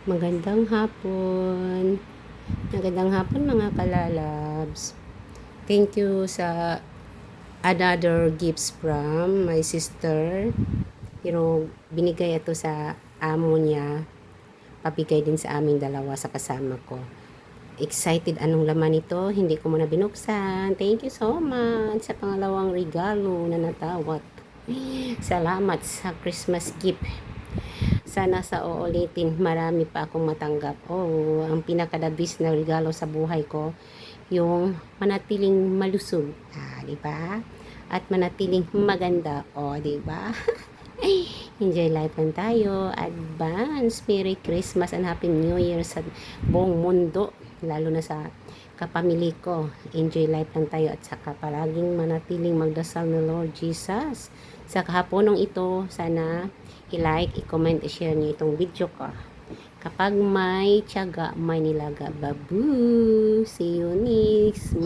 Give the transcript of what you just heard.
Magandang hapon. Magandang hapon mga kalalabs. Thank you sa another gifts from my sister. Binigay ito sa amo niya. Pabigay din sa aming dalawa sa kasama ko. Excited anong laman ito. Hindi ko muna binuksan. Thank you so much sa pangalawang regalo na natawat. Salamat sa Christmas gift. Sana sa uulitin, marami pa akong matanggap. Oh, ang pinakadabis na regalo sa buhay ko, yung manatiling malusog. Di ba? At manatiling maganda. Di ba? Enjoy life lang tayo. Advance Merry Christmas and Happy New Year sa buong mundo. Lalo na sa kapamilya ko. Enjoy life lang tayo at saka palaging manatiling magdasal na Lord Jesus. Sa kahaponong ito, sana i-like, i-comment, i-share niyo itong video ko. Kapag may tiyaga, may nilaga. Babu! See you next!